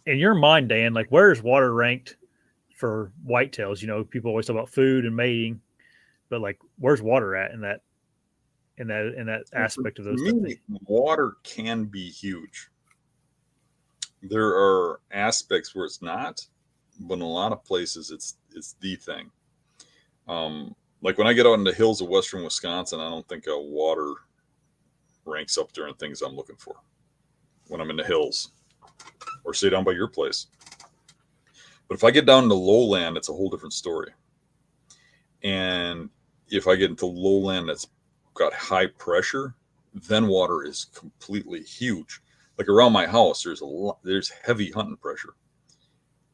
in your mind, Dan, like where's water ranked for whitetails? You know, people always talk about food and mating, but like where's water at in that So for, aspect of for those stuff? me, water can be huge. There are aspects where it's not, but in a lot of places it's the thing. Like when I get out in the hills of western Wisconsin, I don't think water ranks up there in things I'm looking for when I'm in the hills or say down by your place. But if I get down into lowland, it's a whole different story. And if I get into lowland that's got high pressure, then water is completely huge. Like around my house, there's heavy hunting pressure,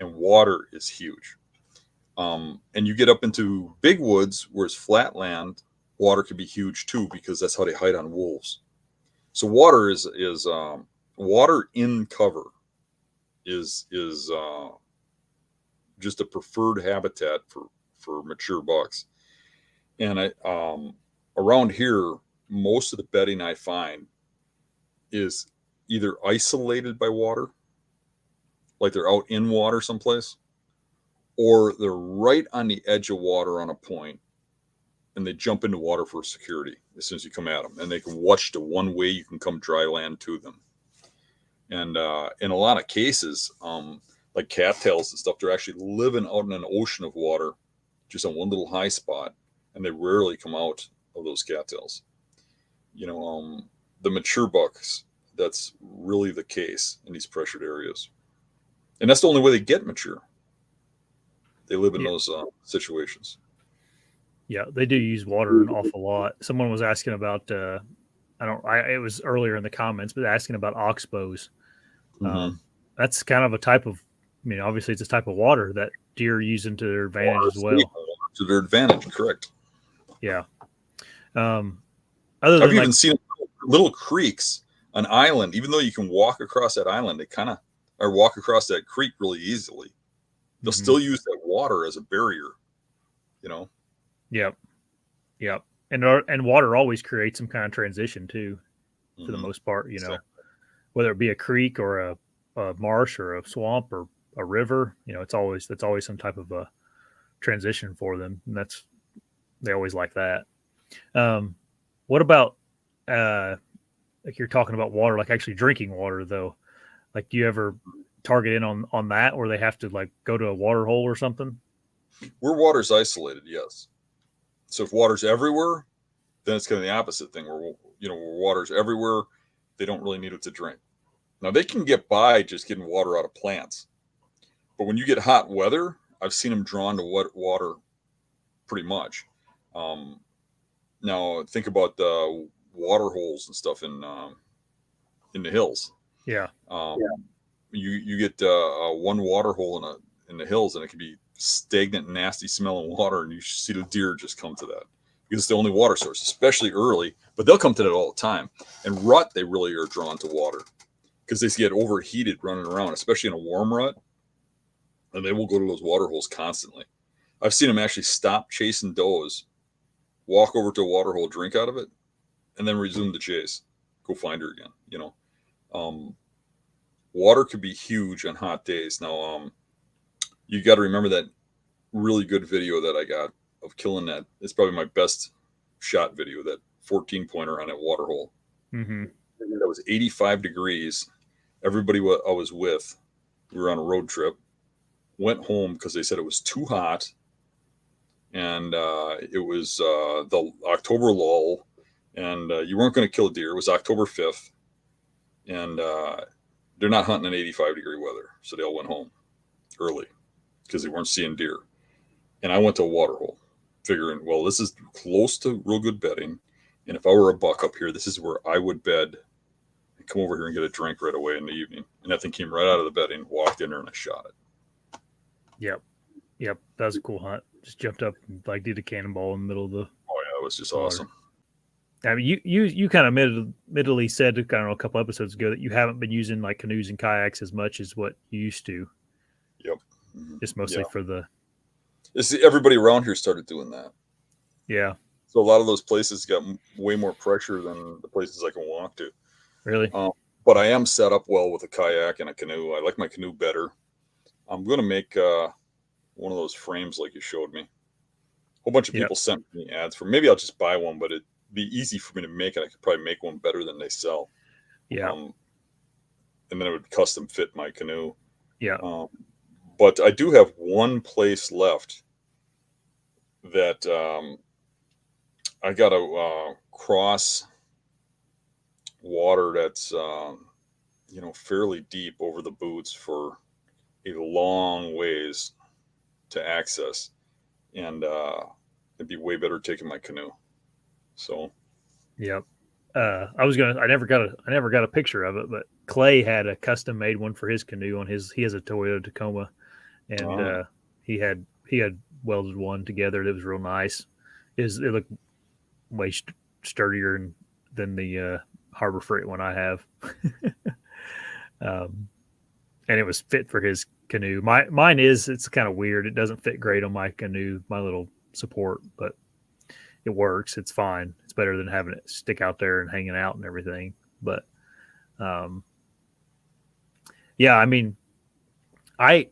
and water is huge. And you get up into big woods where it's flat land, water can be huge too because that's how they hide on wolves. So water is water in cover is just a preferred habitat for mature bucks. And around here, most of the bedding I find is either isolated by water, like they're out in water someplace, or they're right on the edge of water on a point, and they jump into water for security as soon as you come at them, and they can watch the one way you can come dry land to them. And in a lot of cases, like cattails and stuff, they're actually living out in an ocean of water, just on one little high spot, and they rarely come out of those cattails. You know, the mature bucks, that's really the case in these pressured areas, and that's the only way they get mature. They live in Yeah, those situations. yeah, they do use water an awful lot. Someone was asking about I don't I it was earlier in the comments, but asking about oxbows. Mm-hmm. That's kind of a type of, I mean, obviously it's a type of water that deer use into their advantage Water as safe well. to their advantage, correct. Yeah. Um, other I've than even like, seen little creeks, an island, even though you can walk across that island, they kind of or walk across that creek really easily. They'll mhm, still use that water as a barrier, you know. yep, yep, and water always creates some kind of transition too, for the Mm-hmm. most part. You So, know, whether it be a creek or a marsh or a swamp or a river, you know, that's always some type of a transition for them, and that's they always like that. Um, what about uh, like you're talking about water, like actually drinking water though? Like, do you ever target in on that, where they have to like go to a water hole or something? where water's isolated, yes. So if water's everywhere, then it's kind of the opposite thing where where water's everywhere, they don't really need it to drink. Now they can get by just getting water out of plants, but when you get hot weather, I've seen them drawn to wet water pretty much. Um, Now think about the water holes and stuff in the hills. Yeah, Yeah. You get one water hole in the hills, and it can be stagnant, nasty smelling water, and you see the deer just come to that because it's the only water source, especially early. But they'll come to that all the time. And rut, they really are drawn to water because they get overheated running around, especially in a warm rut, and they will go to those water holes constantly. I've seen them actually stop chasing does, walk over to a water hole, drink out of it, and then resume the chase, go find her again. Um, Water could be huge on hot days. Now, you got to remember that really good video that I got of killing that. It's probably my best shot video. That 14 pointer on that water hole. mm-hmm. That was 85 degrees. Everybody I was with, we were on a road trip. Went home because they said it was too hot, and it was the October lull, and you weren't going to kill a deer. It was October 5th, and they're not hunting in 85-degree weather, so they all went home early because they weren't seeing deer. And I went to a water hole, figuring, well, this is close to real good bedding, and if I were a buck up here, this is where I would bed and come over here and get a drink right away in the evening. And that thing came right out of the bedding, walked in there, and I shot it. Yep, yep. That was a cool hunt. Just jumped up and like did a cannonball in the middle of the Oh yeah, it was just water. awesome. I mean, you kind of admittedly said, I don't know, a couple episodes ago that you haven't been using like canoes and kayaks as much as what you used to. Yep. Mm-hmm. Just mostly Yeah. for the Everybody around here started doing that. yeah. So a lot of those places got way more pressure than the places I can walk to. Really? but I am set up well with a kayak and a canoe. I like my canoe better. I'm going to make one of those frames like you showed me. A whole bunch of Yep. people sent me ads for. Maybe I'll just buy one, but it'd be easy for me to make it. I could probably make one better than they sell. Yeah. And then it would custom fit my canoe. Yeah. But I do have one place left that I got to cross water that's fairly deep over the boots for a long ways to access, and it'd be way better taking my canoe. So, yep. I never got a picture of it, but Clay had a custom made one for his canoe he has a Toyota Tacoma, and he had welded one together that was real nice. It looked way sturdier than the Harbor Freight one I have. And it was fit for his canoe. It's kind of weird. It doesn't fit great on my canoe, my little support, but it works. It's fine. It's better than having it stick out there and hanging out and everything. But, yeah, I mean, I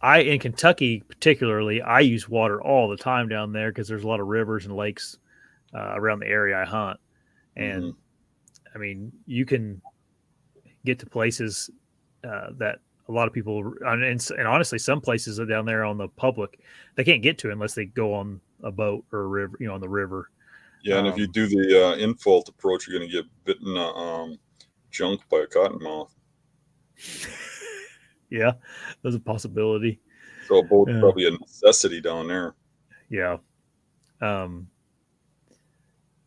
in Kentucky particularly, I use water all the time down there because there's a lot of rivers and lakes around the area I hunt, and I mean, you can get to places that a lot of people, and honestly, some places are down there on the public, they can't get to unless they go on a boat or a river, on the river. Yeah, and if you do the in-fault approach, you're going to get bitten junk by a cottonmouth. Yeah, there's a possibility. So a boat's probably a necessity down there. Yeah.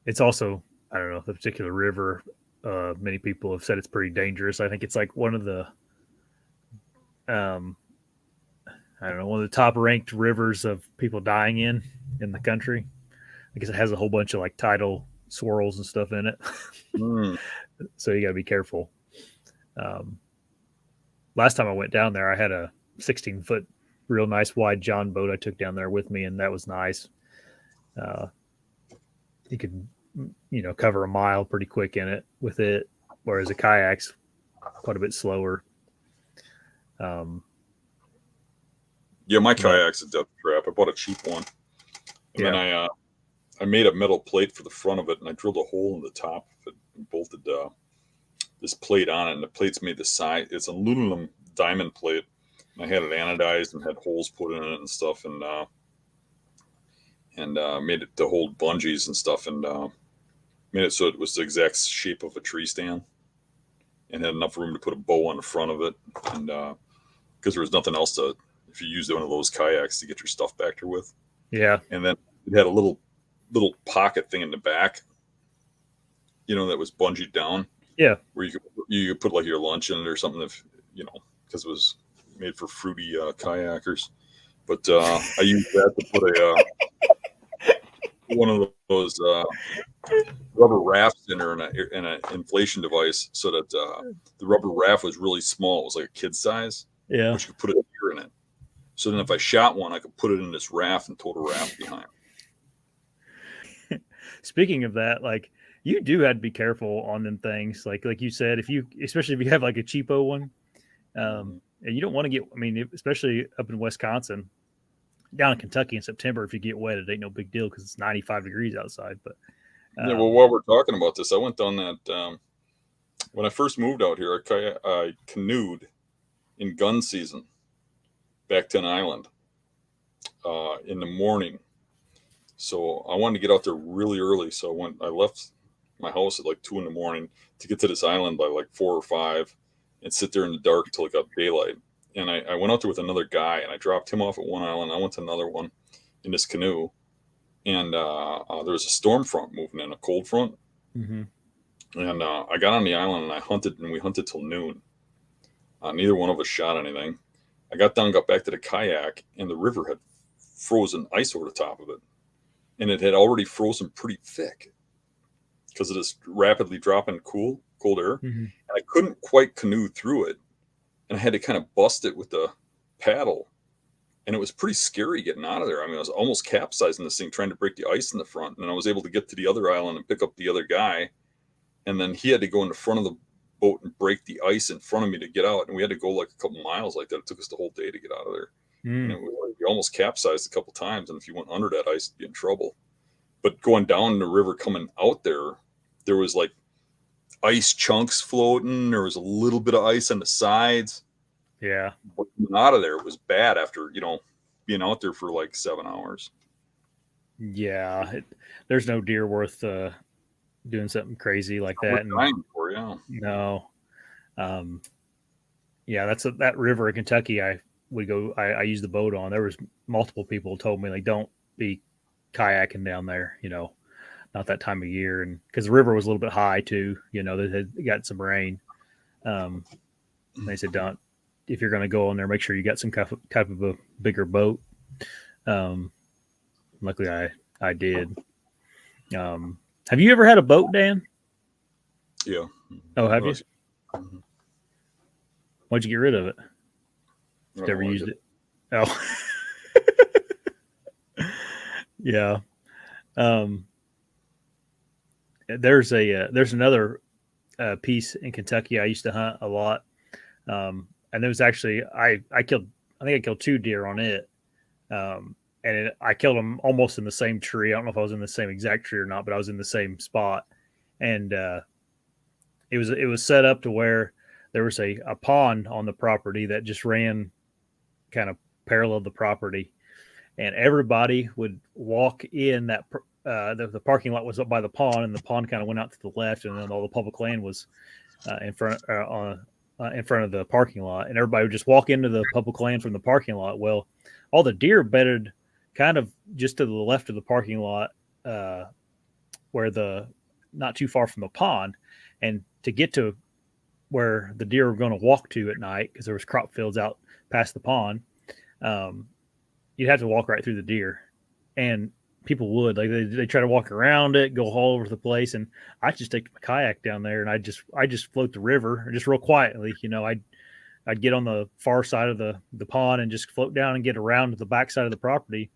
It's also, I don't know, the particular river. Many people have said it's pretty dangerous. I think it's like one of the, one of the top ranked rivers of people dying in the country. I guess it has a whole bunch of like tidal swirls and stuff in it. So you got to be careful. Last time I went down there, I had a 16-foot, real nice wide John boat I took down there with me, and that was nice. You could, cover a mile pretty quick in it with it, whereas a kayak's quite a bit slower. Yeah, my kayak's a death trap. I bought a cheap one, and then I made a metal plate for the front of it, and I drilled a hole in the top of it and bolted this plate on it, and the plate's made the size. It's an aluminum diamond plate. And I had it anodized and had holes put in it and stuff, and made it to hold bungees and stuff, and made it so it was the exact shape of a tree stand, and had enough room to put a bow on the front of it, and because there was nothing else to, if you used one of those kayaks, to get your stuff back there with. Yeah. And then it had a little pocket thing in the back, that was bungeed down. Yeah. Where you could put like your lunch in it or something, if because it was made for fruity kayakers. But I used that to put one of those rubber rafts in there and an inflation device, so that the rubber raft was really small. It was like a kid size. Yeah. But you could put a deer in it. So then if I shot one, I could put it in this raft and tow the raft behind. Speaking of that, like, you do have to be careful on them things. Like you said, especially if you have like a cheapo one, and you don't want to get, especially up in Wisconsin, down in Kentucky in September, if you get wet, it ain't no big deal because it's 95 degrees outside. But yeah, well, while we're talking about this, I went down that when I first moved out here, I canoed in gun season back to an island in the morning. So I wanted to get out there really early. So I left my house at like 2 a.m. to get to this island by like 4 or 5 and sit there in the dark until it got daylight. And I went out there with another guy, and I dropped him off at one island. I went to another one in this canoe, and there was a storm front moving in, a cold front. Mm-hmm. And I got on the island, and we hunted till noon. Neither one of us shot anything. I got down, got back to the kayak, and the river had frozen ice over the top of it. And it had already frozen pretty thick because of this rapidly dropping cold air. Mm-hmm. And I couldn't quite canoe through it. And I had to kind of bust it with the paddle. And it was pretty scary getting out of there. I was almost capsizing this thing, trying to break the ice in the front. And I was able to get to the other island and pick up the other guy. And then he had to go in the front of boat and break the ice in front of me to get out. And we had to go like a couple miles like that. It took us the whole day to get out of there. And it was, we almost capsized a couple times. And if you went under that ice, you'd be in trouble. But going down the river, coming out there was like ice chunks floating. There was a little bit of ice on the sides. Yeah. But coming out of there, it was bad after, being out there for like 7 hours. Yeah. There's no deer worth doing something crazy like that. For, yeah. No. Yeah, that river in Kentucky I used the boat on. There was multiple people told me, like, don't be kayaking down there, not that time of year. And because the river was a little bit high too, they had got some rain. They said, don't, if you're going to go on there, make sure you got some type of a bigger boat. Luckily I did. Have you ever had a boat, Dan? Yeah. Oh, have you? Mm-hmm. Why'd you get rid of it? Never used it. Oh. Yeah. There's another piece in Kentucky I used to hunt a lot. And it was actually, I think I killed 2 deer on it. And I killed them almost in the same tree. I don't know if I was in the same exact tree or not, but I was in the same spot. And it was set up to where there was a pond on the property that just ran kind of parallel the property, and everybody would walk in that the parking lot was up by the pond, and the pond kind of went out to the left, and then all the public land was in front of the parking lot, and everybody would just walk into the public land from the parking lot. Well, all the deer bedded kind of just to the left of the parking lot, where not too far from the pond, and to get to where the deer were going to walk to at night, because there was crop fields out past the pond, you'd have to walk right through the deer, and people would they try to walk around it, go all over the place, and I just take my kayak down there, and I just float the river just real quietly. I'd get on the far side of the pond and just float down and get around to the back side of the property,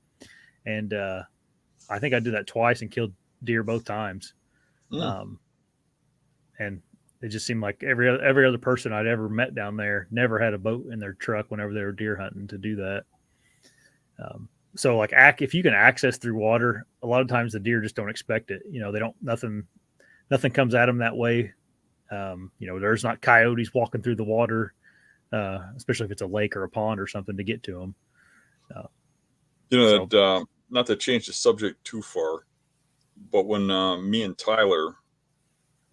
and I think I did that twice and killed deer both times. And it just seemed like every other person I'd ever met down there never had a boat in their truck whenever they were deer hunting to do that. So like if you can access through water, a lot of times the deer just don't expect it. They don't, nothing comes at them that way. There's not coyotes walking through the water, especially if it's a lake or a pond or something to get to them. Not to change the subject too far, but when me and Tyler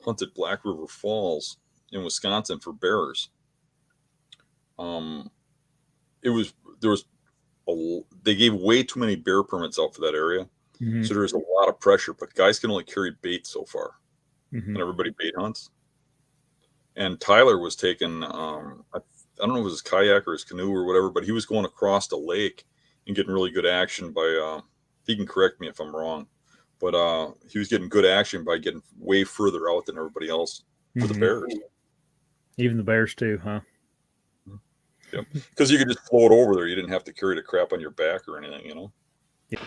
hunted Black River Falls in Wisconsin for bears, they gave way too many bear permits out for that area. Mm-hmm. So there's a lot of pressure, but guys can only carry bait so far. Mm-hmm. And everybody bait hunts. And Tyler was taking, I don't know if it was his kayak or his canoe or whatever, but he was going across the lake and getting really good action by, he can correct me if I'm wrong, but he was getting good action by getting way further out than everybody else for the bears. Even the bears too, huh? Yeah, because you could just float over there. You didn't have to carry the crap on your back or anything, Yeah.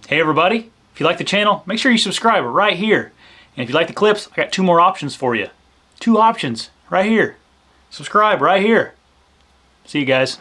Hey everybody, if you like the channel, make sure you subscribe right here. And if you like the clips, I got 2 more options for you. 2 options right here. Subscribe right here. See you guys.